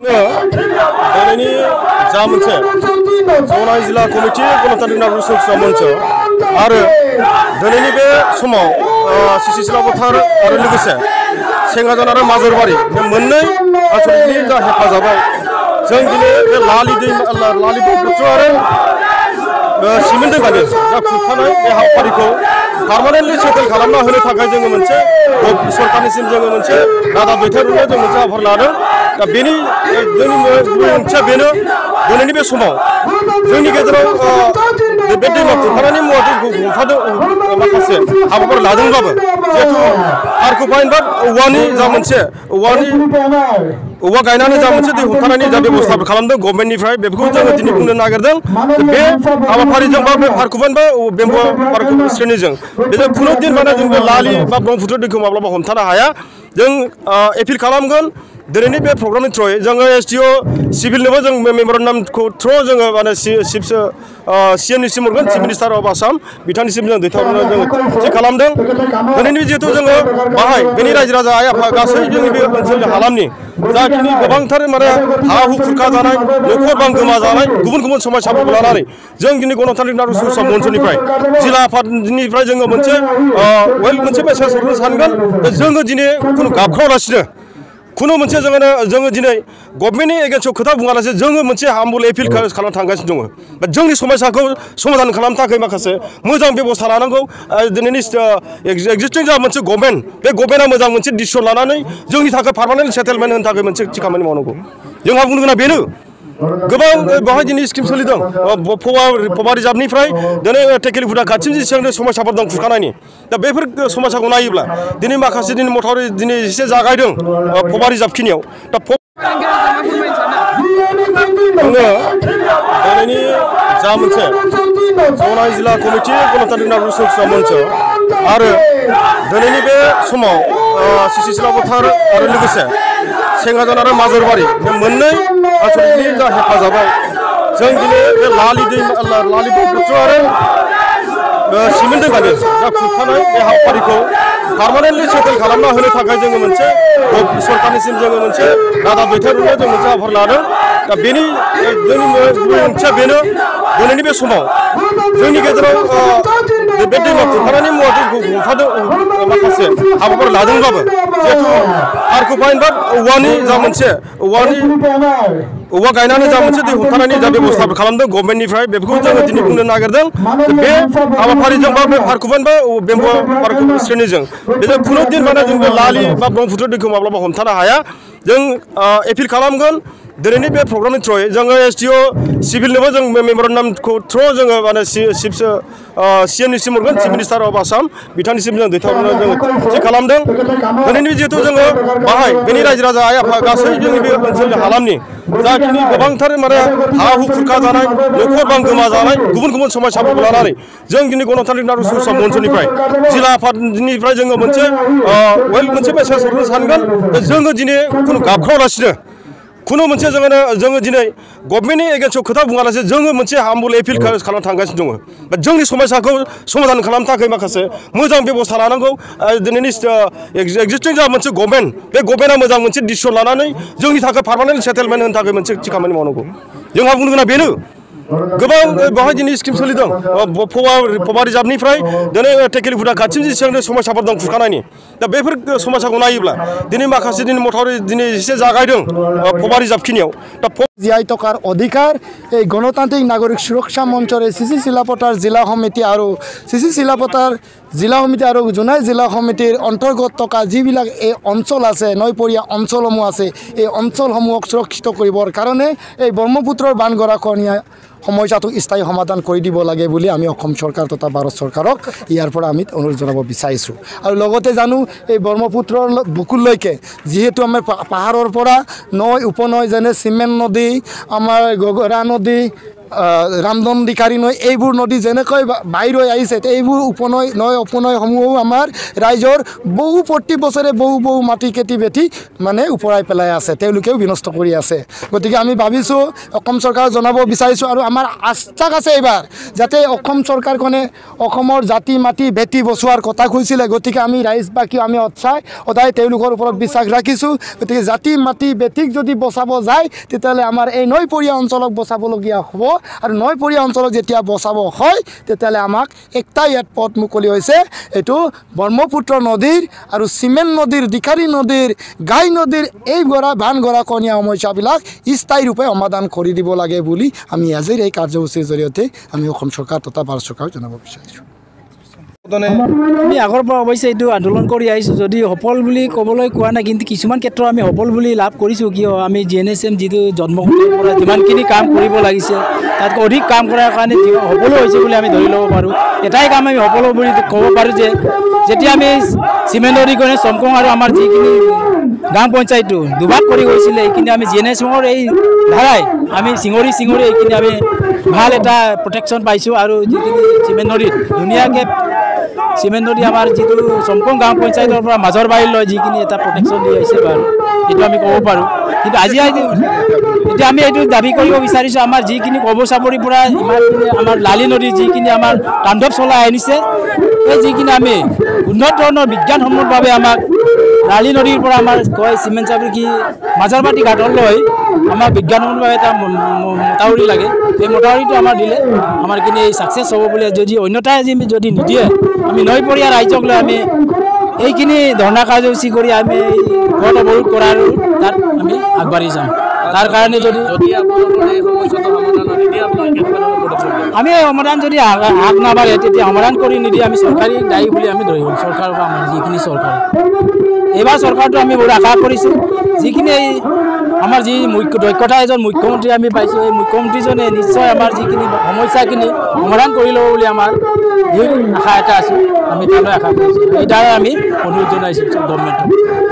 दिनैनि जा मोनसे जनाय जिल्ला कमिटि गणतान्त्रिक नागरिक सुरक्षा मंच आरो दिनैनि बे समाव सिसि सिलापथार आरो लोगोसे सेंगाजान आरो माजरबारि बे मोननै आनसलिकनि जा हेफाजाबाव जों दिनै बे लालि ब्रह्मपुत्र आरो सिमेन्ट दैमानि जा खुरखानाय बे हाबाफारिखौ पार्मानेन्टलि सेटेल खालामना होनो थाखाय जोङो मोनसे सरकारनिसिम जोङो मोनसे रादाब दैथायहरनो जों मोनसे हाबाफारि लादों। दा बेनि जोंनि गुबै ओंथिया बेनो दिनैनि बे समाव जोंनि गेजेराव बे दैमा खुरखानायनि मुवाफोरखौ हमथादों माखासे हाबाफारि लादोंब्लाबो जिहेतु आर्कबाइन बा औवानि जा मोनसे औवा गायनानै जा मोनसे दै हमथानायनि जा बेब'स्थाफोर खालामदों गभर्नमेन्टनिफ्राय बेफोरखौ जोङो दिनै बुंनो नागिरदों। बे हाबाफारिजों बा बे आर्कबाइन बा बेम्बु पार्क श्रेणीजों बेजों खुनु दिन माने जों बे लालि बा ब्रह्मपुत्र दैखौ माब्लाबा हमथानो हाया। जों एपिल खालामगोन दिनैनि बे प्रग्रामनि थ्रुयै जोङो एसडिअ सिभिलनोबो जों मेम'रेन्डामखौ थ्रु जोङो माने सिएमनिसिम हरगोन चिफ मिनिस्टार अफ आसाम बिथांनिसिम जों दैथायहरनो जों थि खालामदों। दिनैनि जिहेतु जोङो बाहाय बेनि रायजो राजा आइ आफा गासै जोंनि बे ओनसोलनि हालामनि जाखिनि गोबांथार माने हा हु खुरखा जानाय न'खर बां गोमा जानाय गुबुन गुबुन समस्याफोरखौ लानानै जों दिनै गणतान्त्रिक नागरिक सुरक्षा मन्चनिफ्राय जिल्ला आफादनिफ्राय जोङो मोनसे मेसेज हरनो सानगोन जोङो दिनै खुनु गाबख्रावालासिनो खुनु मोनसे जोङो दिनै गभर्नमेन्टनि एगेन्स्टआव खोथा बुङालासे जोङो मोनसे हाम्बल एपिल खालामनो थांगासिनो दङ। जोंनि समस्याखौ समाधान खालामनो थाखाय माखासे मोजां बेब'स्था लानांगौ। दिनैनि एक्जिस्टिं जा मोनसे गभर्नमेन्ट बे गभर्नमेन्टआ मोजां मोनसे डिसिसन लानानै जोंनि थाखाय पार्मानेन्ट सेटेलमेन्ट होनो थाखाय मोनसे थि खामानि मावनांगौ। जोंहा बुंनो गोनां बेनो गोबां बेवहाय दिनै स्किम सोलिदों पबा रिजार्भनिफ्राय दिनै टेकेलिफुटा खाथिसिम जेसेबां समस्याफोर दं खुरखानायनि दा बेफोर समस्याखौ नायोब्ला दिनै माखासे दिनै मथावरि दिनै एसे जागायदों पबा रिजार्भखिनियाव दा दिनैनि जा मोनसे जनाय जिल्ला कमिटि गणतान्त्रिक नागरिक सुरक्षा मंच आरो दिनैनि बे समाव सिसि सिलापथार आरो लोगोसे सेंगाजान आरो माजरबारि बे मोननै आनसलिकनि जा हेफाजाबाव जों दिनै बे लालि ब्रह्मपुत्र आरो सिमेन्ट दैमानि जा खुरखानाय बे हाबाफारिखौ पार्मानेन्टलि सेटेल खालामना होनो थाखाय जोङो मोनसे सरकारनिसिम जोङो मोनसे रादाब दैथायहरनो जों मोनसे हाबाफारि लादों। दा बेनि जोंनि गुबै ओंथिया बेनो दिनैनि बे समाव जोंनि गेजेराव बे दैमा खुरखानायनि मुवाफोरखौ हमथादों माखासे हाबाफारि लादोंब्लाबो जिहेतु आर्कबाइन बा औवानि जा मोनसे औवा गायनानै जा मोनसे दै हमथानायनि जा बेब'स्थाफोर खालामदों गभर्नमेन्टनिफ्राय बेफोरखौ जोङो दिनै बुंनो नागिरदों। बे हाबाफारिजों बा बे आर्कबाइन बा बेम्बु पार्क श्रेणीजों बेजों खुनु दिन माने जों बे लालि बा ब्रह्मपुत्र दैखौ माब्लाबा हमथानो हाया। जों एपिल खालामगोन दिनैनि बे प्रग्रामनि थ्रुयै जोङो एसडिअ सिभिलनोबो जों मेम'रेन्डामखौ थ्रु जोङो माने सिएमनिसिम हरगोन चिफ मिनिस्टार अफ आसाम बिथांनिसिम जों दैथायहरनो जों थि खालामदों। दिनैनि जिहेतु जोङो बाहाय बेनि रायजो राजा आइ आफा गासै जोंनि बे ओनसोलनि हालामनि जाखिनि गोबांथार माने हा हु खुरखा जानाय न'खर बां गोमा जानाय गुबुन गुबुन समस्याफोरखौ लानानै जों दिनै गणतान्त्रिक नागरिक सुरक्षा मन्चनिफ्राय जिल्ला आफादनिफ्राय जोङो मोनसे मेसेज हरनो सानगोन जोङो दिनै खुनु गाबख्रावालासिनो खुनु मोनसे जोङो दिनै गभर्नमेन्टनि एगेन्स्टआव खोथा बुङालासे जोङो मोनसे हाम्बल एपिल खालामनो थांगासिनो दङ। जोंनि समस्याखौ समाधान खालामनो थाखाय माखासे मोजां बेब'स्था लानांगौ। दिनैनि एक्जिस्टिं जा मोनसे गभर्नमेन्ट बे गभर्नमेन्टआ मोजां मोनसे डिसिसन लानानै जोंनि थाखाय पार्मानेन्ट सेटेलमेन्ट होनो थाखाय मोनसे थि खामानि मावनांगौ। जोंहा बुंनो गोनां बेनो गोबां बेवहाय दिनै स्किम सोलिदों पबा रिजार्भनिफ्राय दिनै टेकेलिफुटा खाथिसिम जेसेबां समस्याफोर दं खुरखानायनि दा बेफोर समस्याखौ नायोब्ला दिनै माखासे दिनै मथावरि दिनै एसे जागायदों पबा रिजार्भखिनियाव दा জীয়াই থকাৰ অধিকাৰ এই গণতান্ত্ৰিক নাগৰিক সুৰক্ষা মঞ্চৰ চিচি চিলাপথাৰ জিলা সমিতি আৰু চিচি চিলাপথাৰ জিলা সমিতি আৰু জোনাই জিলা সমিতিৰ অন্তৰ্গত থকা যিবিলাক এই অঞ্চল আছে নৈপৰীয়া অঞ্চলসমূহ আছে এই অঞ্চলসমূহক সুৰক্ষিত কৰিবৰ কাৰণে এই ব্ৰহ্মপুত্ৰৰ বান গৰাখহনীয়া সমস্যাটো স্থায়ী সমাধান কৰি দিব লাগে বুলি আমি অসম চৰকাৰ তথা ভাৰত চৰকাৰক ইয়াৰ পৰা আমি অনুৰোধ জনাব বিচাৰিছোঁ। আৰু লগতে জানো এই ব্ৰহ্মপুত্ৰৰ বুকুলৈকে যিহেতু আমাৰ পাহাৰৰ পৰা নৈ উপনৈ যেনে চিমেণ্ট নদী আমাৰ গগৰা নদী ৰামদণ্ডিকাৰী নৈ এইবোৰ নদী যেনেকৈ বাহিৰ হৈ আহিছে এইবোৰ উপনৈসমূহো আমাৰ ৰাইজৰ প্ৰতি বছৰে বহু মাটি খেতি বেটি মানে ওপৰাই পেলাই আছে তেওঁলোকেও বিনষ্ট কৰি আছে গতিকে আমি ভাবিছোঁ অসম চৰকাৰক জনাব বিচাৰিছোঁ আৰু আমাৰ আশ্বাস আছে এইবাৰ যাতে অসম চৰকাৰখনে অসমৰ জাতি মাটি বেটি বচোৱাৰ কথা কৈছিলে গতিকে আমি ৰাইজবাসী আমি সদায় তেওঁলোকৰ ওপৰত বিশ্বাস ৰাখিছোঁ গতিকে জাতি মাটি বেটিক যদি বচাব যায় তেতিয়াহ'লে আমাৰ এই নৈপৰীয়া অঞ্চলক বচাবলগীয়া হ'ব আৰু নৈপৰীয়া অঞ্চলক যেতিয়া বচাব হয় তেতিয়াহ'লে আমাক একটাই ইয়াত পথ মুকলি হৈছে এইটো ব্ৰহ্মপুত্ৰ নদীৰ আৰু চিমেণ্ট নদীৰ দিখাৰী নদীৰ গাই নদীৰ এই বান গৰাখহনীয়া সমস্যাবিলাক স্থায়ী ৰূপে সমাধান কৰি দিব লাগে বুলি আমি আজিৰ এই কাৰ্যসূচীৰ জৰিয়তে আমি অসম চৰকাৰ তথা ভাৰত চৰকাৰক জনাব বিচাৰিছোঁ আমি আগৰ পৰা অৱশ্যে এইটো আন্দোলন কৰি আহিছোঁ যদি সফল বুলি ক'বলৈ কোৱা নাই কিন্তু কিছুমান ক্ষেত্ৰত আমি সফল বুলি লাভ কৰিছোঁ কিয় আমি GNSM যিটো জন্মগতিৰ পৰা যিমানখিনি কাম কৰিব লাগিছে তাতকৈ অধিক কাম কৰাৰ কাৰণে সফলো হৈছে বুলি আমি ধৰি ল'ব পাৰোঁ এটাই কাম আমি সফল বুলি ক'ব পাৰোঁ যে যেতিয়া আমি চিমেণ্ট নদীখনে চমকং আৰু আমাৰ যিখিনি গাঁও পঞ্চায়তটো দুভাগ কৰি গৈছিলে এইখিনি আমি GNSMৰ এই ধাৰাই আমি চিঙৰি এইখিনি আমি ভাল এটা প্ৰটেকশ্যন পাইছোঁ আৰু যিখিনি চিমেণ্ট নদীত ধুনীয়াকৈ চিমেণ্ট নদী আমাৰ যিটো চমকং গাঁও পঞ্চায়তৰ পৰা মাজৰ বাৰীলৈ যিখিনি এটা প্ৰটেকশ্যন দি আহিছে বাৰু এইটো আমি ক'ব পাৰোঁ কিন্তু আজি এতিয়া আমি এইটো দাবী কৰিব বিচাৰিছোঁ আমাৰ যিখিনি কবৰ চাপৰিৰ পৰা ইমানখিনি আমাৰ লালি নদী যিখিনি আমাৰ তাণ্ডৱ চলাই আনিছে এই যিখিনি আমি উন্নত ধৰণৰ বিজ্ঞানসন্মতভাৱে আমাক লালি নদীৰ পৰা আমাৰ কয় চিমেণ্ট চাপৰি কি মাজাৰবাটী ঘাটলৈ আমাৰ বিজ্ঞানসন্মতভাৱে এটা মথাউৰি লাগে এই মথাউৰিটো আমাৰ দিলে আমাৰখিনি এই ছাকচেছ হ'ব বুলি যদি অন্যতাই যদি নিদিয়ে আমি নৈপৰীয়া ৰাইজক লৈ আমি এইখিনি ধৰ্ণা কাৰ্যসূচী কৰি আমি পথ অৱৰোধ কৰাৰ তাত আমি আগবাঢ়ি যাম তাৰ কাৰণে যদি আমি সমাধান যদি আগ নাবাঢ়ে তেতিয়া সমাধান কৰি নিদিয়ে আমি চৰকাৰী দায়ী বুলি আমি ধৰিম চৰকাৰৰ পৰা আমাৰ যিখিনি চৰকাৰ এইবাৰ চৰকাৰটো আমি বহুত আশা কৰিছোঁ যিখিনি এই আমাৰ যি দক্ষতা এজন মুখ্যমন্ত্ৰী আমি পাইছোঁ এই মুখ্যমন্ত্ৰীজনে নিশ্চয় আমাৰ যিখিনি সমস্যাখিনি সমাধান কৰি ল'ব বুলি আমাৰ আশা এটা আছোঁ আমি তালৈ আশা কৰিছোঁ এই দ্বাৰাই আমি অনুৰোধ জনাইছোঁ গভৰ্ণমেণ্টক